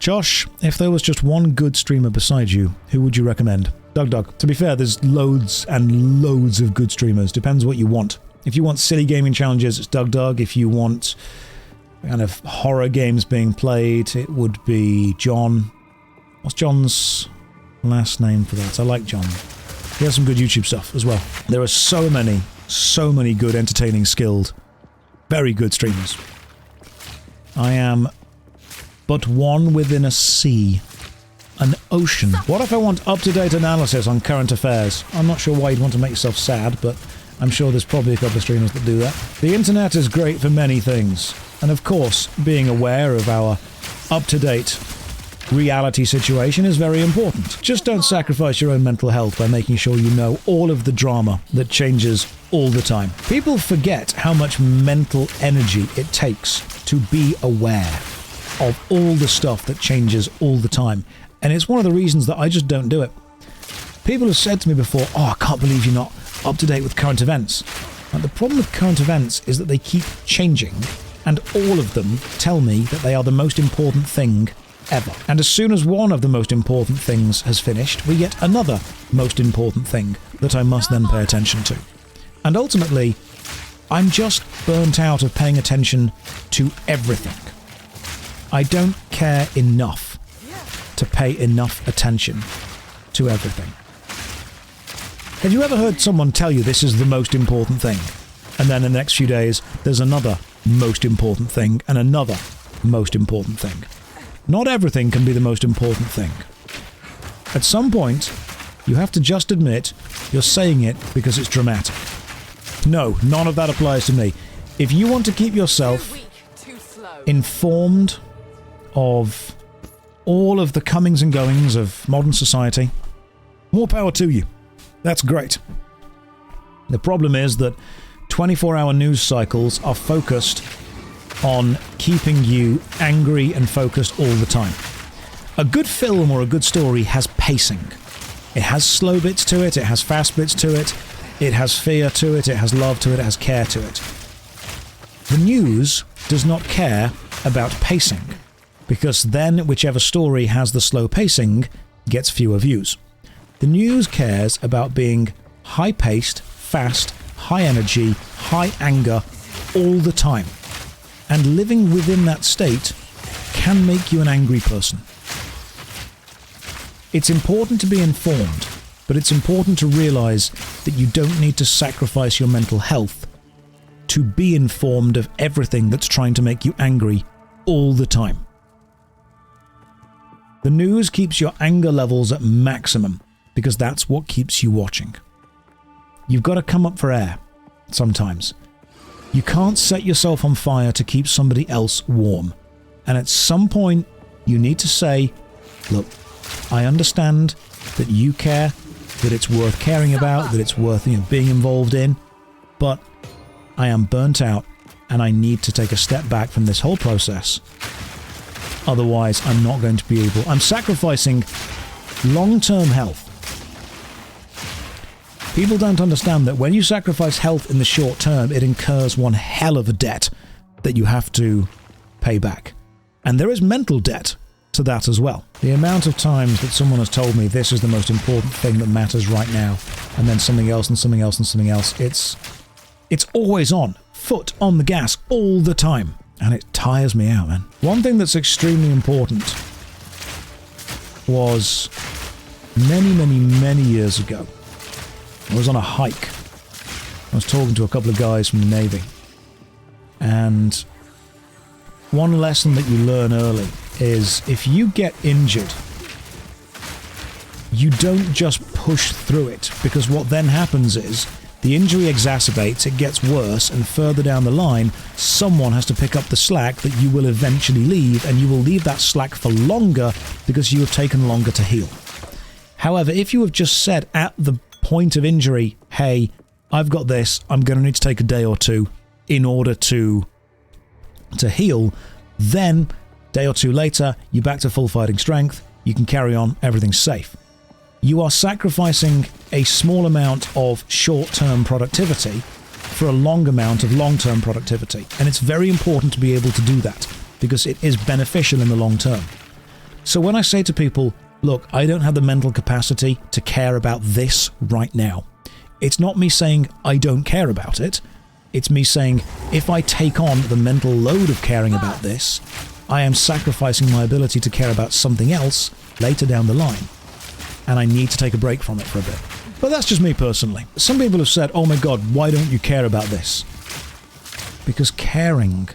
Josh, if there was just one good streamer beside you, who would you recommend? Doug. To be fair, there's loads and loads of good streamers. Depends what you want. If you want silly gaming challenges, it's Doug. If you want kind of horror games being played, it would be John. What's John's last name for that? I like John. He has some good YouTube stuff as well. There are so many good, entertaining, skilled, very good streamers. I am but one within a sea. An ocean. What if I want up-to-date analysis on current affairs? I'm not sure why you'd want to make yourself sad, but I'm sure there's probably a couple of streamers that do that. The internet is great for many things. And of course, being aware of our up-to-date reality situation is very important. Just don't sacrifice your own mental health by making sure you know all of the drama that changes all the time. People forget how much mental energy it takes to be aware of all the stuff that changes all the time. And it's one of the reasons that I just don't do it. People have said to me before, oh, I can't believe you're not up to date with current events. And the problem with current events is that they keep changing, and all of them tell me that they are the most important thing ever. And as soon as one of the most important things has finished, we get another most important thing that I must then pay attention to. And ultimately, I'm just burnt out of paying attention to everything. I don't care enough to pay enough attention to everything. Have you ever heard someone tell you this is the most important thing? And then in the next few days, there's another most important thing and another most important thing. Not everything can be the most important thing. At some point, you have to just admit you're saying it because it's dramatic. No, none of that applies to me. If you want to keep yourself informed of all of the comings and goings of modern society, more power to you. That's great. The problem is that 24-hour news cycles are focused on keeping you angry and focused all the time. A good film or a good story has pacing. It has slow bits to it, it has fast bits to it, it has fear to it, it has love to it, it has care to it. The news does not care about pacing, because then whichever story has the slow pacing gets fewer views. The news cares about being high-paced, fast, high energy, high anger all the time. And living within that state can make you an angry person. It's important to be informed, but it's important to realize that you don't need to sacrifice your mental health to be informed of everything that's trying to make you angry all the time. The news keeps your anger levels at maximum because that's what keeps you watching. You've got to come up for air sometimes. You can't set yourself on fire to keep somebody else warm. And at some point, you need to say, look, I understand that you care, that it's worth caring about, that it's worth being involved in, but I am burnt out and I need to take a step back from this whole process. Otherwise, I'm not going to be able... I'm sacrificing long-term health. People don't understand that when you sacrifice health in the short term, it incurs one hell of a debt that you have to pay back. And there is mental debt to that as well. The amount of times that someone has told me this is the most important thing that matters right now, and then something else and something else and something else, it's always on, foot on the gas all the time. And it tires me out, man. One thing that's extremely important was many years ago. I was on a hike. I was talking to a couple of guys from the Navy. And one lesson that you learn early is if you get injured, you don't just push through it, because what then happens is the injury exacerbates, it gets worse, and further down the line, someone has to pick up the slack that you will eventually leave, and you will leave that slack for longer because you have taken longer to heal. However, if you have just said at the point of injury, hey, I've got this, I'm going to need to take a day or two in order to heal, then day or two later, you're back to full fighting strength, you can carry on, everything's safe. You are sacrificing a small amount of short-term productivity for a long amount of long-term productivity. And it's very important to be able to do that because it is beneficial in the long term. So when I say to people, look, I don't have the mental capacity to care about this right now, it's not me saying I don't care about it. It's me saying, if I take on the mental load of caring about this, I am sacrificing my ability to care about something else later down the line. And I need to take a break from it for a bit. But that's just me personally. Some people have said, oh my god, why don't you care about this? Because caring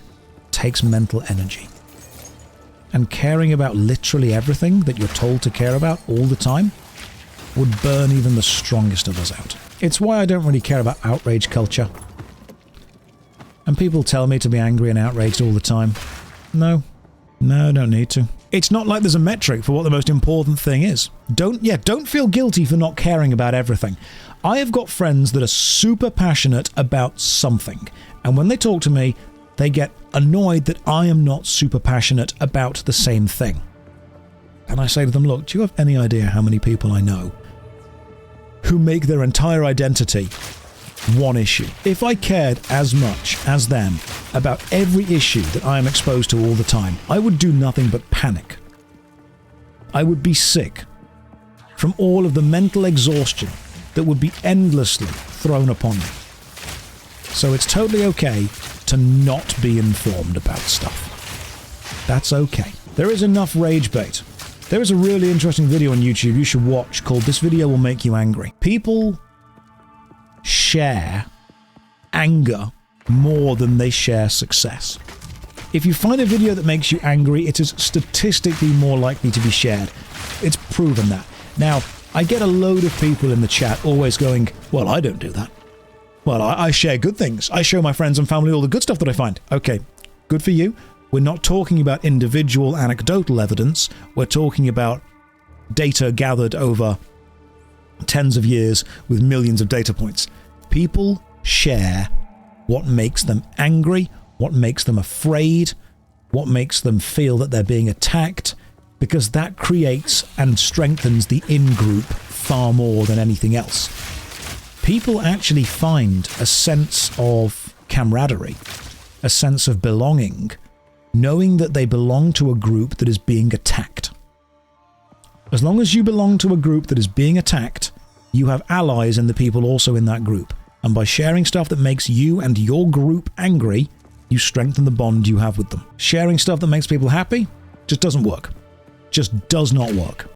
takes mental energy. And caring about literally everything that you're told to care about all the time would burn even the strongest of us out. It's why I don't really care about outrage culture. And people tell me to be angry and outraged all the time. No, I don't need to. It's not like there's a metric for what the most important thing is. Don't feel guilty for not caring about everything. I have got friends that are super passionate about something, and when they talk to me, they get annoyed that I am not super passionate about the same thing. And I say to them, look, do you have any idea how many people I know who make their entire identity one issue? If I cared as much as them about every issue that I am exposed to all the time, I would do nothing but panic. I would be sick from all of the mental exhaustion that would be endlessly thrown upon me. So it's totally okay to not be informed about stuff. That's okay. There is enough rage bait. There is a really interesting video on YouTube you should watch called "This Video Will Make You Angry." People share anger more than they share success. If you find a video that makes you angry, it is statistically more likely to be shared. It's proven that. Now, I get a load of people in the chat always going, well, I don't do that. Well, I share good things. I show my friends and family all the good stuff that I find. Okay, good for you. We're not talking about individual anecdotal evidence. We're talking about data gathered over tens of years with millions of data points. People share what makes them angry, what makes them afraid, what makes them feel that they're being attacked, because that creates and strengthens the in-group far more than anything else. People actually find a sense of camaraderie, a sense of belonging, knowing that they belong to a group that is being attacked. As long as you belong to a group that is being attacked, you have allies in the people also in that group. And by sharing stuff that makes you and your group angry, you strengthen the bond you have with them. Sharing stuff that makes people happy just doesn't work. Just does not work.